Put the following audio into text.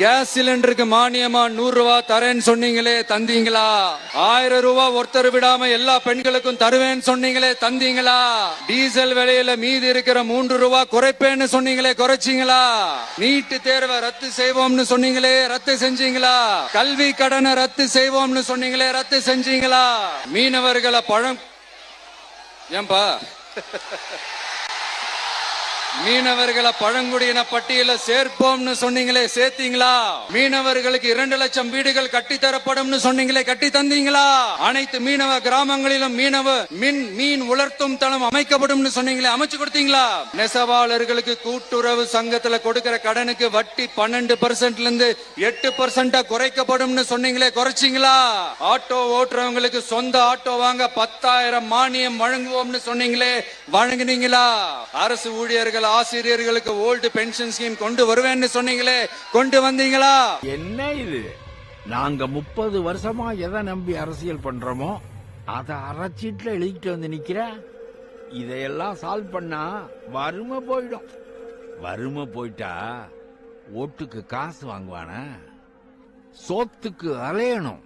Case சிலிண்டருக்கு மானியமா 100 ரூபாய் தரேன்னு சொன்னீங்களே, தந்தீங்களா? 1000 ரூபாய் ஒருத்தர் விடாம எல்லா பெண்களுக்கும் தருவேன்னு சொன்னீங்களே, தந்தீங்களா? டீசல் விலையில மீதி இருக்கிற 3 ரூபாய் குறைப்பேன்னு சொன்னீங்களே, குறைச்சிங்களா? நீட்டு தேர்வை ரத்து செய்வோம்னு சொன்னீங்களே, ரத்து செஞ்சீங்களா? கல்வி கடனை ரத்து செய்வோம்னு சொன்னீங்களே, ரத்து செஞ்சீங்களா? மீனவர்களை ஏன்பா மீனவர்களை பழங்குடியின பட்டியல சேர்ப்போம்னு சொன்னீங்களே, சேர்த்தீங்களா? மீனவர்களுக்கு 2 லட்சம் வீடுகள் கட்டித்தரப்படும் சொன்னீங்களே, கட்டி தந்தீங்களா? அனைத்து மீனவ கிராமங்களிலும் மீன் உலர்த்தும் தளம் அமைக்கப்படும் சொன்னீங்களே, அமைச்சு கொடுத்தீங்களா? நெசவாளர்களுக்கு கூட்டுறவு சங்கத்துல கொடுக்கிற கடனுக்கு வட்டி 12% இருந்து 8% குறைக்கப்படும் சொன்னீங்களே, குறைச்சிங்களா? ஆட்டோ ஓட்டுறவங்களுக்கு சொந்த ஆட்டோ வாங்க 10,000 மானியம் வழங்குவோம்னு சொன்னீங்களே, வழங்குனீங்களா? அரசு ஊழியர்கள் ஆசிரியர்களுக்கு ஓல்டு பென்ஷன் ஸ்கீம் கொண்டு வருவேன்னு சொன்னீங்களே, கொண்டு வந்தீங்களா? என்ன இது? நாங்க 30 வருஷமா எதை நம்பி அரசியல் பண்றோமோ அதை அரைச்சீட்டுல எழுதிட்டு வந்து நிக்கிற. இதையெல்லாம் சால்வ் பண்ணா வறுமை போயிடும். வறுமை போயிட்டா ஓட்டுக்கு காசு வாங்குவான, சோத்துக்கு அலையணும்.